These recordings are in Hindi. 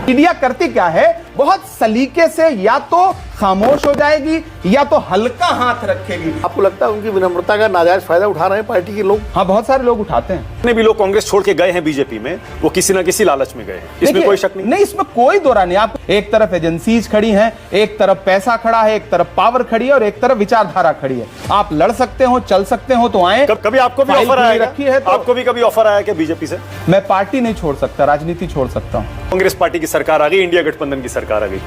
मीडिया करती क्या है, बहुत सलीके से या तो खामोश हो जाएगी या तो हल्का हाथ रखेगी। आपको लगता है उनकी विनम्रता का नाजायज फायदा उठा रहे हैं पार्टी के लोग? हाँ, बहुत सारे लोग उठाते हैं। जितने भी लोग कांग्रेस छोड़ के गए हैं बीजेपी में, वो किसी ना किसी लालच में गए हैं, इसमें कोई शक नहीं। नहीं, इसमें कोई दो राय नहीं। आप एक तरफ एजेंसीज खड़ी हैं, एक तरफ पैसा खड़ा है, एक तरफ पावर खड़ी है और एक तरफ विचारधारा खड़ी है। आप लड़ सकते हो, चल सकते हो तो आए। कभी आपको भी ऑफर आया रखी है तो आपको भी कभी ऑफर आया क्या बीजेपी से? मैं पार्टी नहीं छोड़ सकता, राजनीति छोड़ सकता हूं। कांग्रेस पार्टी की सरकार आ गई, इंडिया गठबंधन की सरकार आ गई,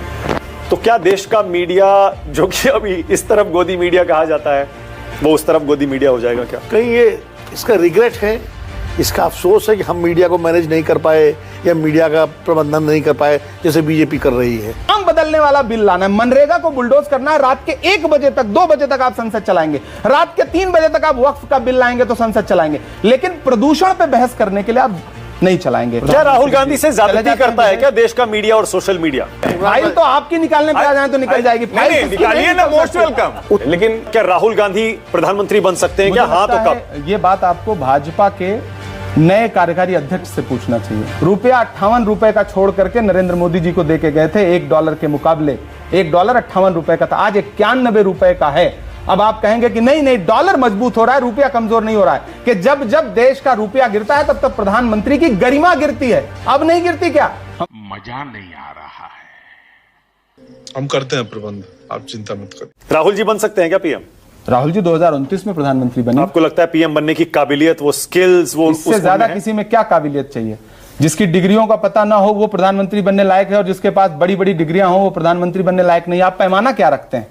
तो क्या देश का मीडिया, जो कि अभी इस तरफ गोदी मीडिया कहा जाता है, वो उस तरफ गोदी मीडिया हो जाएगा क्या? कहीं ये इसका रिग्रेट है, इसका अफसोस है कि हम मीडिया को मैनेज नहीं कर पाए या मीडिया का प्रबंधन नहीं कर पाए जैसे बीजेपी कर रही है। नाम बदलने वाला बिल लाना है, मनरेगा को बुलडोज करना है। रात के 1 बजे तक, 2 बजे तक आप संसद चलाएंगे, रात के 3 बजे तक आप वक्फ का बिल लाएंगे तो संसद चलाएंगे, लेकिन प्रदूषण पे बहस करने के लिए आप नहीं चलाएंगे। क्या राहुल गांधी से ज्यादती करता है क्या देश का मीडिया और सोशल मीडिया? फाइल तो आपकी निकालने पे आ जाए तो निकल जाएगी। फाइल निकालिए ना, मोस्ट वेलकम। लेकिन क्या राहुल गांधी प्रधानमंत्री बन सकते हैं क्या? हाँ, तो कब? ये बात आपको भाजपा के नए कार्यकारी अध्यक्ष से पूछना चाहिए। रुपया 58 रुपए का छोड़ करके नरेंद्र मोदी जी को देके गए थे, $1 के मुकाबले। $1 58 रुपए का था, आज 91 रुपए का है। अब आप कहेंगे कि नहीं नहीं, डॉलर मजबूत हो रहा है, रुपया कमजोर नहीं हो रहा है, कि जब जब देश का रुपया गिरता है तब तब प्रधानमंत्री की गरिमा गिरती है। अब नहीं गिरती क्या? मजा नहीं आ रहा है। हम करते हैं प्रबंध, आप चिंता मत करिए। राहुल जी बन सकते हैं क्या पीएम? राहुल जी 2029 में प्रधानमंत्री बने। आपको लगता है पीएम बनने की काबिलियत, वो स्किल्स, वो इससे ज्यादा किसी में क्या काबिलियत चाहिए? जिसकी डिग्रियों का पता ना हो वो प्रधानमंत्री बनने लायक है, और जिसके पास बड़ी बड़ी डिग्रियां हो वो प्रधानमंत्री बनने लायक नहीं। आप पैमाना क्या रखते हैं?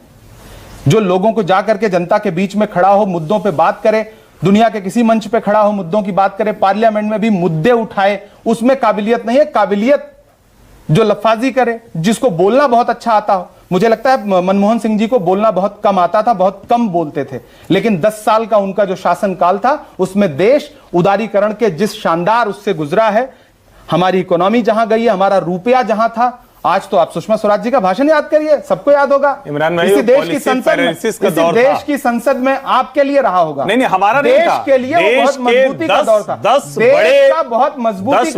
जो लोगों को जाकर के जनता के बीच में खड़ा हो, मुद्दों पे बात करे, दुनिया के किसी मंच पे खड़ा हो, मुद्दों की बात करे, पार्लियामेंट में भी मुद्दे उठाए, उसमें काबिलियत नहीं है। काबिलियत जो लफाजी करे, जिसको बोलना बहुत अच्छा आता हो। मुझे लगता है मनमोहन सिंह जी को बोलना बहुत कम आता था, बहुत कम बोलते थे, लेकिन 10 साल का उनका जो शासनकाल था उसमें देश उदारीकरण के जिस शानदार उससे गुजरा है, हमारी इकोनॉमी जहां गई है, हमारा रुपया जहां था। आज तो आप सुषमा स्वराज जी का भाषण याद करिए, सबको याद होगा। इमरान भाई, इसी देश की संसद में, देश की संसद में आपके लिए रहा होगा। नहीं, हमारा नहीं था। देश के लिए वो बहुत मजबूती का दौर था। 10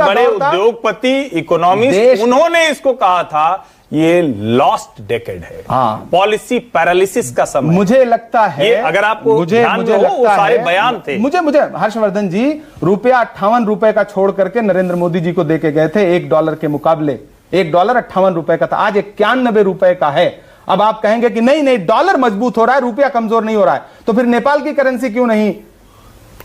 बड़े उद्योगपति, इकोनॉमिस्ट, उन्होंने इसको कहा था ये लॉस्ट डेकेड है, पॉलिसी पैरालिसिस का समय। मुझे लगता है, अगर आपको ध्यान में हो, वो सारे बयान थे। मुझे हर्षवर्धन जी, रुपया 58 रुपए का छोड़ करके नरेंद्र मोदी जी को देके गए थे $1 के मुकाबले। $1 58 रुपए का था, आज 91 रुपए का है। अब आप कहेंगे कि नहीं नहीं, डॉलर मजबूत हो रहा है, रुपया कमजोर नहीं हो रहा है, तो फिर नेपाल की करेंसी क्यों नहीं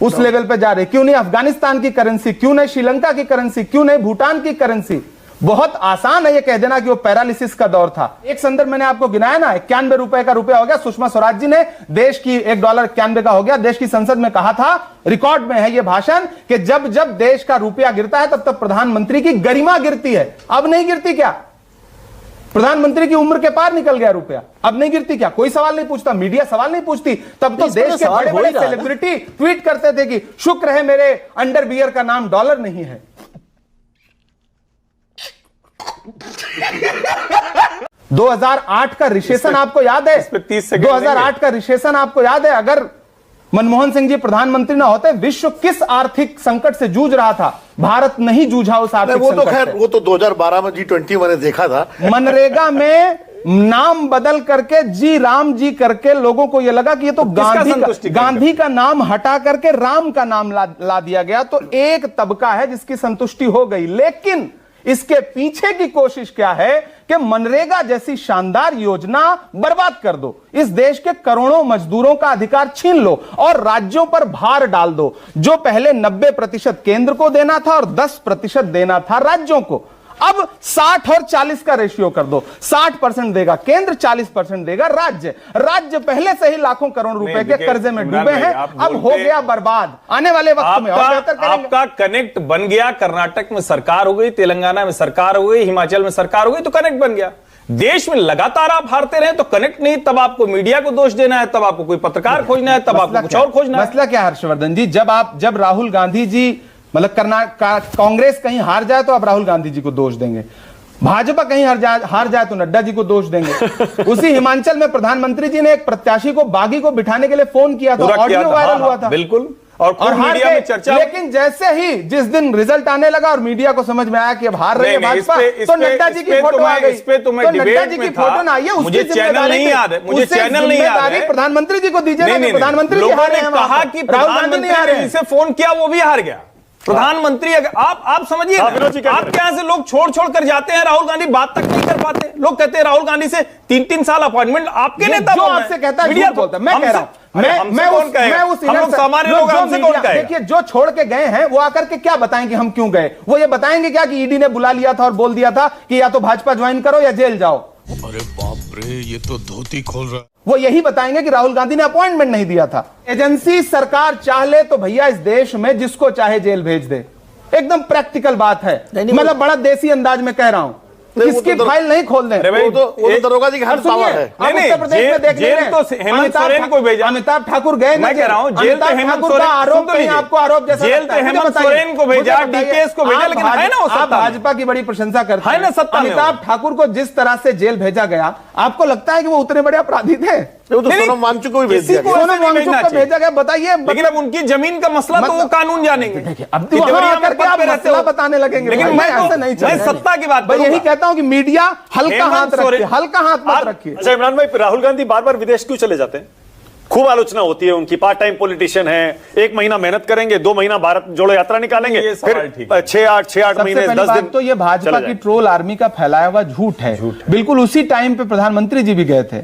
उस लेवल पे जा रही? क्यों नहीं अफगानिस्तान की करेंसी? क्यों नहीं श्रीलंका की करेंसी? क्यों नहीं भूटान की करेंसी? बहुत आसान है ये कह देना कि वो पैरालिसिस का दौर था। एक संदर्भ मैंने आपको गिनाया ना, 91 रुपए का रुपया हो गया। सुषमा स्वराज जी ने देश की $1 91 का हो गया, देश की संसद में कहा था, रिकॉर्ड में है ये भाषण, कि जब जब देश का रुपया गिरता है तब तब प्रधानमंत्री की गरिमा गिरती है। अब नहीं गिरती क्या? प्रधानमंत्री की उम्र के पार निकल गया रुपया, अब नहीं गिरती क्या? कोई सवाल नहीं पूछता, मीडिया सवाल नहीं पूछती। तब तो देश के बड़े बड़े सेलिब्रिटी ट्वीट करते थे कि शुक्र है मेरे अंडरवियर का नाम डॉलर नहीं है। 2008 का रिसेशन आपको याद है? 2008 का रिसेशन आपको याद है? अगर मनमोहन सिंह जी प्रधानमंत्री ना होते, विश्व किस आर्थिक संकट से जूझ रहा था? भारत नहीं जूझा उस आर्थिक संकट से। वो तो खैर, वो तो 2012 में G20 मैंने देखा था। मनरेगा में नाम बदल करके जी राम जी करके लोगों को यह लगा कि ये तो गांधी का नाम हटा करके राम का नाम ला दिया गया, तो एक तबका है जिसकी संतुष्टि हो गई। लेकिन इसके पीछे की कोशिश क्या है कि मनरेगा जैसी शानदार योजना बर्बाद कर दो, इस देश के करोड़ों मजदूरों का अधिकार छीन लो और राज्यों पर भार डाल दो। जो पहले 90% केंद्र को देना था और 10% देना था राज्यों को, अब 60 और 40 का रेशियो कर दो। 60% देगा केंद्र, 40% देगा राज्य। राज्य पहले से ही लाखों करोड़ रुपए के कर्जे में डूबे हैं, अब हो गया बर्बाद। आने वाले वक्त में और बेहतर करेंगे। आपका कनेक्ट बन गया, कर्नाटक में सरकार हो गई, तेलंगाना में सरकार हो गई, हिमाचल में सरकार हो गई, तो कनेक्ट बन गया। देश में लगातार आप हारते रहे तो कनेक्ट नहीं, तब आपको मीडिया को दोष देना है, तब आपको कोई पत्रकार खोजना है, तब आपको कुछ और खोजना है। मसला क्या हर्षवर्धन जी? जब राहुल गांधी जी, मतलब कांग्रेस कहीं हार जाए तो आप राहुल गांधी जी को दोष देंगे, भाजपा कहीं हार जाए तो नड्डा जी को दोष देंगे। उसी हिमाचल में प्रधानमंत्री जी ने एक प्रत्याशी को, बागी को बिठाने के लिए फोन किया था, ऑडियो वायरल हुआ था। बिल्कुल, और खूब हार मीडिया गए। में चर्चा। लेकिन जैसे ही जिस दिन रिजल्ट आने लगा और मीडिया को समझ में आया कि अब हार रही है नहीं, भाजपा, इस तो पे- नड्डा जी इस की पे फोटो तो आ मैं- गई। इस पे तो मैं तो नड्डा डिबेट जी में की था। फोटो ना आइए, उसकी मुझे चैनल जिम्मेदारी नहीं पे- याद है, मुझे उससे चैनल नहीं याद जिम्मेदारी है। प्रधानमंत्री जी को दीजिए ना, नहीं, कि प्रधानमंत्री जी लोगों हारे ने हैं वहां कहा पर। कि राहुल गांधी नहीं हारे प्रधानमंत्री ने हैं। जिसे फोन किया वो भी हार गया। प्रधानमंत्री अगर आप समझिए हाँ, ना, विनोद जी क्या कह आपके यहां से लोग छोड़ छोड़ कर जाते हैं, राहुल गांधी बात तक नहीं कर पाते। लोग कहते हैं राहुल गांधी से 3-3 साल अपॉइंटमेंट आपके ये नेता जो कौन है? आपसे कहता है मीडिया झूठ बोलता है। मैं कह रहा हूं, हमसे कौन कहेगा? हम लोग सामान्य लोग, हमसे कौन कहेगा? देखिए, जो छोड़ के गए हैं वो आकर के क्या बताएंगे हम क्यों गए? वो ये बताएंगे क्या कि ईडी ने बुला लिया था और बोल दिया था कि या तो भाजपा ज्वाइन करो या जेल जाओ? अरे बाप रे, ये तो धोती खोल रहा है। वो यही बताएंगे कि राहुल गांधी ने अपॉइंटमेंट नहीं दिया था। एजेंसी सरकार चाह ले तो भैया इस देश में जिसको चाहे जेल भेज दे। एकदम प्रैक्टिकल बात है, मतलब बड़ा देसी अंदाज में कह रहा हूं। नहीं, वो इसकी तो- फाइल नहीं खोल दें। वो तो दरोगा जी की हर पावर है। आप उत्तर प्रदेश में देख जेल तो हेमंत सोरेन को भेजा। अमिताभ ठाकुर गए ना, मैं कह रहा हूं जेल तो हेमंत ठाकुर सोरेन का आरोप कहीं लीजिए। आपको आरोप जैसा जेल लगता तो है? मुझे हेमंत बताइए, सोरेन को भेजा, मुझे बताइए, डीकेएस को भेजा, आप लेकिन है ना वो आप सत्ता में। भाजपा की बड़ी प्रशंसा करते है ना सत्ता में अमिताभ ठाकुर को जिस तरह से जेल भेजा गया, आपको लगता है कि वो उतने बड़े अपराधी थे? वो तो नहीं, सोनम वांगचुक को भी भेज किसी दिया को गया। सोनम ऐसे नहीं वांगचुक भेजना को चाहिए। भेजा गया, बताइए। लेकिन अब उनकी जमीन का मसला तो वो कानून जानेंगे। अब कि वहां देवरिया में आकर के पद आप पे रहते मसला हो। बताने लगेंगे। लेकिन भाई, मैं तो- ऐसा नहीं मैं चलेगा। सत्ता की बात भाई यही करूंगा। कहता हूं कि मीडिया हल्का हेमंत हाथ रखिए, सोरेन- हल्का हाथ मत आप- रखिए। अच्छा इमरान भाई, राहुल गांधी बार बार विदेश क्यों चले जाते हैं? खूब आलोचना होती है उनकी, पार्ट टाइम पॉलिटिशियन है, 1 महीना मेहनत करेंगे, 2 महीना भारत जोड़ो यात्रा निकालेंगे, ये सवाल ठीक फिर है। 6-8 सबसे महीने पहली 10 बात दिन तो ये भाजपा चले की जाए। ट्रोल आर्मी का फैलाया हुआ झूठ है। बिल्कुल उसी टाइम पे प्रधानमंत्री जी भी गए थे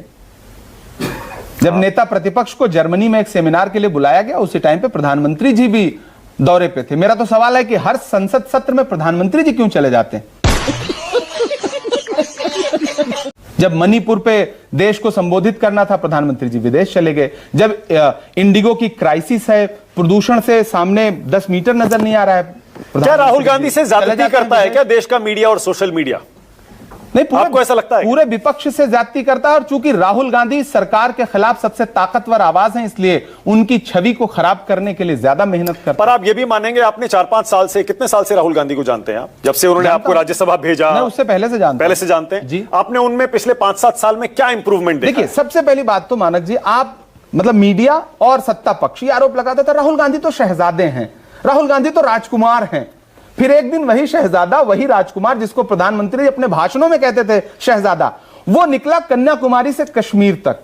जब नेता प्रतिपक्ष को जर्मनी में एक सेमिनार के लिए बुलाया गया। उसी टाइम पे प्रधानमंत्री जी भी दौरे पे थे। मेरा तो सवाल है कि हर संसद सत्र में प्रधानमंत्री जी क्यों चले जाते हैं? जब मणिपुर पे देश को संबोधित करना था, प्रधानमंत्री जी विदेश चले गए। जब इंडिगो की क्राइसिस है, प्रदूषण से सामने 10 मीटर नजर नहीं आ रहा है, क्या राहुल गांधी से चले ज्यादती जाते हैं करता है विदेश। क्या देश का मीडिया और सोशल मीडिया? नहीं, आपको ऐसा लगता है? पूरे विपक्ष से ज्यादती करता है। और चूंकि राहुल गांधी सरकार के खिलाफ सबसे ताकतवर आवाज है, इसलिए उनकी छवि को खराब करने के लिए ज्यादा मेहनत करता पर आप ये भी मानेंगे, आपने 4-5 साल से, कितने साल से राहुल गांधी को जानते हैं आप? जब से उन्होंने जानता आपको हूं। राज्यसभा भेजा, मैं उससे पहले से जानता पहले हूं। से जानते हैं जी। आपने उनमें पिछले 5-7 साल में क्या इंप्रूवमेंट देखा? देखिए, सबसे पहली बात तो मानक जी, आप मतलब मीडिया और सत्ता पक्ष ये आरोप लगाता था राहुल गांधी तो शहजादे हैं, राहुल गांधी तो राजकुमार हैं। फिर एक दिन वही शहजादा, वही राजकुमार जिसको प्रधानमंत्री अपने भाषणों में कहते थे शहजादा, वो निकला कन्याकुमारी से कश्मीर तक।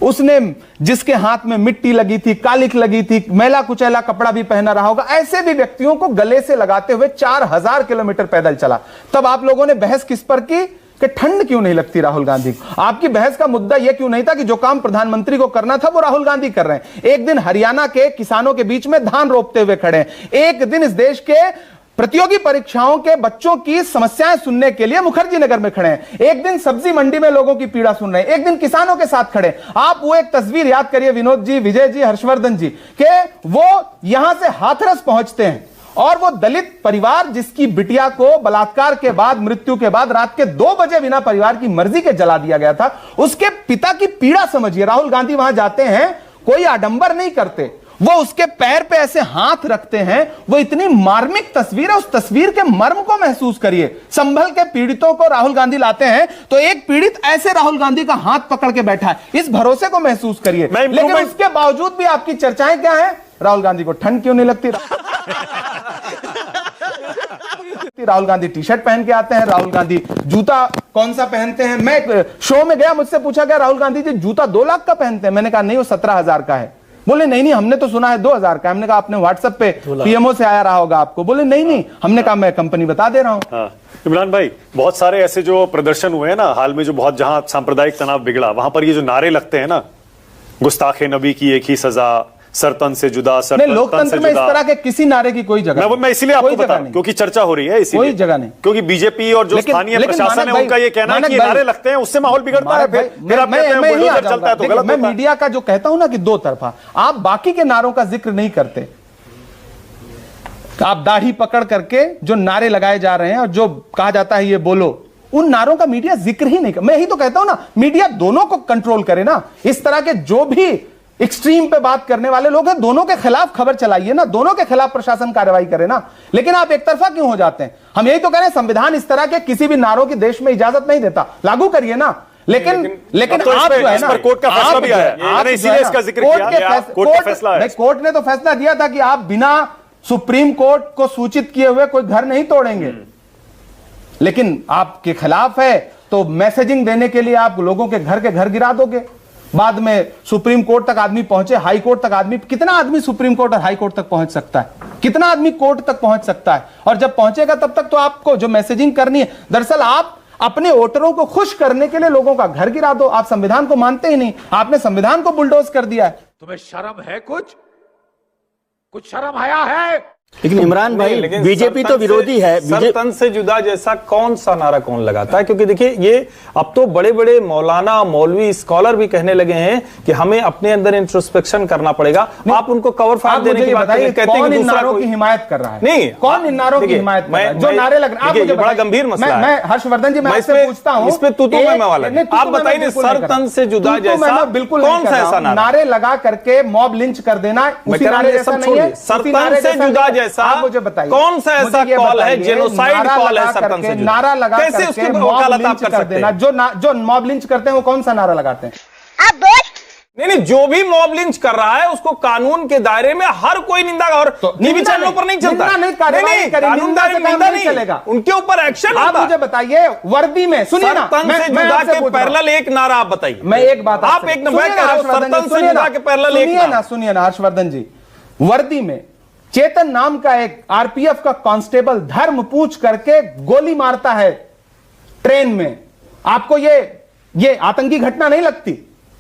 उसने जिसके हाथ में मिट्टी लगी थी, कालिख लगी थी, मैला कुचैला कपड़ा भी पहना रहा होगा, ऐसे भी व्यक्तियों को गले से लगाते हुए 4000 किलोमीटर पैदल चला। तब आप लोगों ने बहस किस पर की कि ठंड क्यों नहीं लगती राहुल गांधी को? आपकी बहस का मुद्दा यह क्यों नहीं था कि जो काम प्रधानमंत्री को करना था वो राहुल गांधी कर रहे हैं? एक दिन हरियाणा के किसानों के बीच में धान रोपते हुए खड़े हैं, एक दिन इस देश के प्रतियोगी परीक्षाओं के बच्चों की समस्याएं सुनने के लिए मुखर्जी नगर में खड़े हैं, एक दिन सब्जी मंडी में लोगों की पीड़ा सुन रहे हैं, एक दिन किसानों के साथ खड़े। आप वो एक तस्वीर याद करिए विनोद जी, विजय जी, हर्षवर्धन जी, के वो यहां से हाथरस पहुंचते हैं और वो दलित परिवार जिसकी बिटिया को बलात्कार के बाद, मृत्यु के बाद रात के 2 बजे बिना परिवार की मर्जी के जला दिया गया था, उसके पिता की पीड़ा समझिए। राहुल गांधी वहां जाते हैं, कोई आडंबर नहीं करते, वो उसके पैर पे ऐसे हाथ रखते हैं। वो इतनी मार्मिक तस्वीर है, उस तस्वीर के मर्म को महसूस करिए। संभल के पीड़ितों को राहुल गांधी लाते हैं तो एक पीड़ित ऐसे राहुल गांधी का हाथ पकड़ के बैठा है, इस भरोसे को महसूस करिए। लेकिन उसके बावजूद भी आपकी चर्चाएं क्या है? राहुल गांधी को ठंड क्यों नहीं लगती? राहुल गांधी टी शर्ट पहन के आते हैं, राहुल गांधी जूता कौन सा पहनते हैं? मैं शो में गया, मुझसे पूछा गया राहुल गांधी जी जूता 2 लाख का पहनते हैं? मैंने कहा नहीं, वो 17,000 का है। बोले नहीं हमने तो सुना है 2000 का। हमने कहा आपने व्हाट्सएप पे पीएमओ से आया रहा होगा आपको? बोले नहीं हमने कहा मैं कंपनी बता दे रहा हूं। हाँ। इमरान भाई, बहुत सारे ऐसे जो प्रदर्शन हुए हैं ना हाल में, जो बहुत जहां सांप्रदायिक तनाव बिगड़ा, वहां पर ये जो नारे लगते हैं ना, गुस्ताखे नबी की एक ही सजा, सरतन से जुदा, नहीं, लोकतंत्र में इस तरह के किसी नारे की कोई जगह मैं इसीलिए आपको बता रहा हूं क्योंकि चर्चा हो रही है, इसीलिए कोई जगह नहीं, क्योंकि बीजेपी और जो स्थानीय प्रशासन है उनका ये कहना है कि नारे लगते हैं उससे माहौल बिगड़ता है, फिर आप कहते हैं बुलडोजर चलता है तो गलत होता है। मैं मीडिया का जो कहता हूं ना कि 2 तरफा, आप बाकी के नारों का जिक्र नहीं करते। आप दाढ़ी पकड़ करके जो नारे लगाए जा रहे हैं और जो कहा जाता है ये बोलो, उन नारों का मीडिया जिक्र ही नहीं कर। मैं यही तो कहता हूं ना, मीडिया दोनों को कंट्रोल करे ना। इस तरह के जो भी एक्सट्रीम पे बात करने वाले लोग हैं, दोनों के खिलाफ खबर चलाइए ना, दोनों के खिलाफ प्रशासन कार्रवाई करे ना। लेकिन आप एक तरफा क्यों हो जाते हैं? हम यही तो कह रहे हैं, संविधान इस तरह के किसी भी नारों की देश में इजाजत नहीं देता, लागू करिए ना। लेकिन अब तो आप जो है इस ना, पर कोर्ट का फैसला आप भी जो आया है, है। आप मैंने जो इसीलिए है ना, इसका जिक्र कोर्ट किया के कि आप फैस- कोर्ट का फैसला है। नहीं, कोर्ट ने तो फैसला दिया था कि आप बिना सुप्रीम कोर्ट को सूचित किए हुए कोई घर नहीं तोड़ेंगे, लेकिन आपके खिलाफ है तो मैसेजिंग देने के लिए आप लोगों के घर गिरा दोगे। बाद में सुप्रीम कोर्ट तक आदमी पहुंचे, हाई कोर्ट तक आदमी, कितना आदमी सुप्रीम कोर्ट और हाई कोर्ट तक पहुंच सकता है, कितना आदमी कोर्ट तक पहुंच सकता है, और जब पहुंचेगा तब तक तो आपको जो मैसेजिंग करनी है, दरअसल आप अपने वोटरों को खुश करने के लिए लोगों का घर गिरा दो। आप संविधान को मानते ही नहीं, आपने संविधान को बुलडोज कर दिया है। तुम्हें शर्म है? कुछ शर्म आया है? लेकिन इमरान भाई, लेकिन बीजेपी तो विरोधी है। सरतन से जुदा जैसा कौन सा नारा कौन लगाता है? क्योंकि देखिए, ये अब तो बड़े बड़े मौलाना, मौलवी, स्कॉलर भी कहने लगे हैं कि हमें अपने अंदर इंट्रोस्पेक्शन करना पड़ेगा। आप उनको कवर फायर देने की बात बताइए, कहते हैं कौन कि इन दूसरा नारों कोई की हिमायत कर रहा है? नहीं, कौन इन नारों की हिमायत कर रहा है? जो नारे लग रहे हैं, आप मुझे बड़ा गंभीर मसला है। मैं हर्षवर्धन जी, मैं आपसे पूछता हूं, इस पे तू मैं वाला नहीं। आप बताइए, सरतन से जुदा जैसा बिल्कुल कौन सा ऐसा नारे लगा करके मॉब लिंच कर देना, उसी नारे जैसा नहीं है? सरतन से जुदा जैसा आप मुझे बताइए, कौन सा ऐसा कॉल है, जेनोसाइड कॉल है सरतन से जुदा? नारा लगा कैसे उसकी वकालत आप कर सकते हैं? जो मॉब लिंच करते हैं वो कौन सा नारा लगाते हैं? नहीं, जो भी मॉब लिंच कर रहा है उसको कानून के दायरे में हर कोई निंदा, और टीवी चैनलों पर नहीं चलता। नहीं, कानून दायरे में नहीं चलेगा, उनके ऊपर एक्शन आप मुझे बताइए, वर्दी में सुनिए ना, सरतन से जुदा के पैरेलल एक नारा आप बताइए। मैं एक बात आप एक नंबर कह रहे हो, सरतन से जुदा के पैरेलल एक नारा। सुनिए ना हर्षवर्धन जी, वर्दी में चेतन नाम का एक आरपीएफ का कांस्टेबल धर्म पूछ करके गोली मारता है ट्रेन में, आपको ये आतंकी घटना नहीं लगती?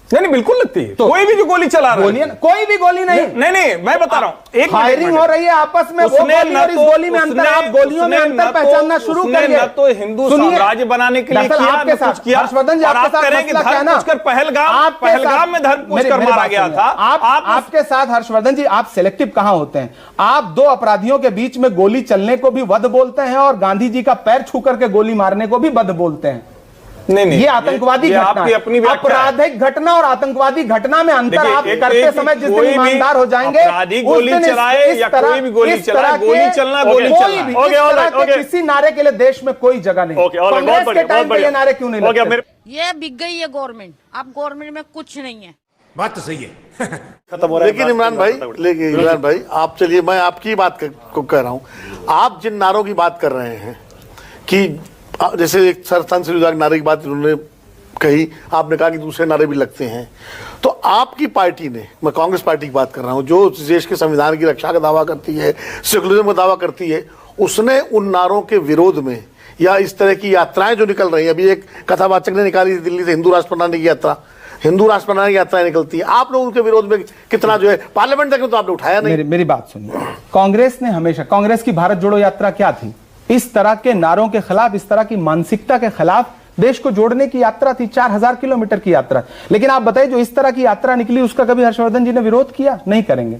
नहीं, बिल्कुल लगती है। तो कोई भी जो गोली चला रहा है, कोई भी गोली नहीं, नहीं, मैं बता रहा हूं, एक फायरिंग हो रही है आपस में, वो गोली और इस गोली में अंतर, आप गोलियों में अंतर पहचानना शुरू करिए। न तो हिंदू साम्राज्य बनाने के लिए किया, आपके साथ किया। हर्षवर्धन जी, और आपके आप साथ करें कि मसला क्या है ना, पहलगाम में धर्म पूछ कर मारा गया था। आपके साथ हर्षवर्धन जी, आप सिलेक्टिव कहां होते हैं? आप दो अपराधियों के बीच में गोली चलने को भी वध बोलते हैं और गांधी जी का पैर छू करके गोली मारने को भी वध बोलते हैं। नहीं, ये आतंकवादी घटना, आपकी अपनी आपराधिक घटना और आतंकवादी घटना में अंतर आप करते समय जिस दिन ईमानदार हो जाएंगे, अपराधी गोली चलाए या कोई भी गोली चलाए, गोली चलना, गोली चलना, किसी नारे के लिए देश में कोई जगह नहीं। कांग्रेस के टाइम पे ये नारे क्यों नहीं लगते? ये बिक गई है गवर्नमेंट, अब गवर्नमेंट में कुछ नहीं है। बात तो सही है। खत्म हो रहा है। लेकिन इमरान भाई, आप चलिए, मैं आपकी बात को कह रहा हूं, आप जिन नारों की बात कर रहे हैं कि जैसे एक सरतन से जुदा नारे की बात उन्होंने कही, आपने कहा कि दूसरे नारे भी लगते हैं, तो आपकी पार्टी ने, मैं कांग्रेस पार्टी की बात कर रहा हूं, जो देश के संविधान की रक्षा का दावा करती है, सेकुलरिज्म का दावा करती है, उसने उन नारों के विरोध में या इस तरह की यात्राएं जो निकल रही हैं, अभी एक कथावाचक ने निकाली दिल्ली से, हिंदू राष्ट्र बनाने की यात्रा, हिंदू राष्ट्र बनाने की यात्राएं निकलती है, आप लोग उनके विरोध में कितना जो है पार्लियामेंट तक तो आपने उठाया नहीं। मेरी बात सुनिए, कांग्रेस ने हमेशा, कांग्रेस की भारत जोड़ो यात्रा क्या थी? इस तरह के नारों के खिलाफ, इस तरह की मानसिकता के खिलाफ देश को जोड़ने की यात्रा थी, 4000 किलोमीटर की यात्रा। लेकिन आप बताइए, जो इस तरह की यात्रा निकली उसका कभी हर्षवर्धन जी ने विरोध किया? नहीं करेंगे।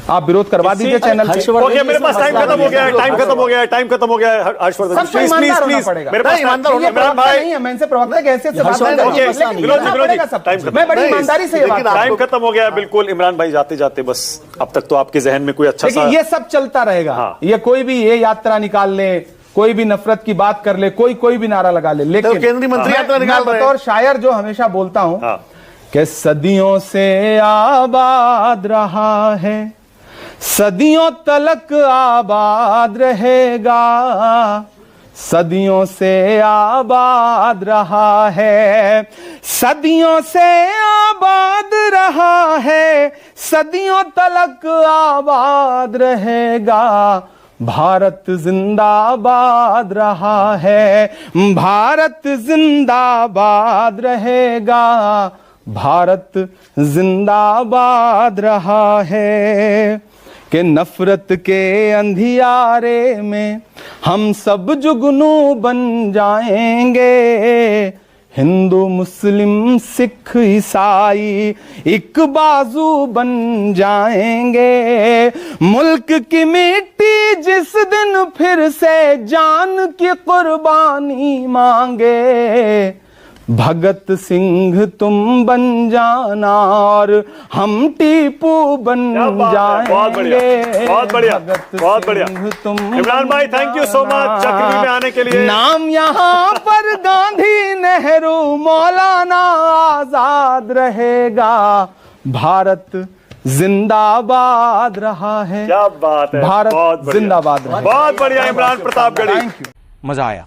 आप विरोध करवा दीजिए चैनल पे। ओके, मेरे पास टाइम खत्म हो गया है, टाइम खत्म हो गया है, टाइम खत्म हो गया है। हर्षवर्धन, सबको ईमानदार होना पड़ेगा। मेरे पास ईमानदार होना इमरान भाई नहीं है, मैं इनसे प्रवक्ता की हैसियत से बात हर्षवर्धन, कर रहा हूं। ओके, लेकिन मैं बड़ी ईमानदारी से ये बात कर रहा हूं। टाइम खत्म हो गया है, बिल्कुल। इमरान भाई, जाते जाते बस अब तक तो आपके जहन में कोई अच्छा सा, देखिए, ये सब चलता रहेगा। हाँ। ये कोई भी ये यात्रा निकाल ले, कोई भी नफरत की बात कर ले, कोई भी नारा लगा ले, लेकिन केंद्रीय मंत्री यात्रा निकाल रहे हैं। बतौर शायर जो हमेशा बोलता हूं हाँ। कि सदियों से आबाद रहा है, सदियों तलक आबाद रहेगा, सदियों से आबाद रहा है, सदियों से आबाद रहा है, सदियों तलक आबाद रहेगा, भारत जिंदाबाद रहा है, भारत जिंदाबाद रहेगा, भारत जिंदाबाद रहा है। कि नफरत के अंधियारे में हम सब जुगनू बन जाएंगे, हिंदू मुस्लिम सिख ईसाई एक बाजू बन जाएंगे, मुल्क की मिट्टी जिस दिन फिर से जान की कुर्बानी मांगे, भगत सिंह तुम बन जाना और हम टीपू बन क्या बात है, बहुत बढ़िया, जाएंगे। बहुत बढ़िया, भगत बहुत बढ़िया। सिंह तुम इमरान भाई, बन thank you so much जाना। चक्रव्यूह में आने के लिए। नाम यहाँ पर गांधी नेहरू मौलाना आजाद रहेगा, भारत जिंदाबाद रहा है। क्या बात है, भारत बहुत बढ़िया। जिंदाबाद रहा है। बहुत बढ़िया इमरान प्रतापगढ़ी। Thank you. मजा आया।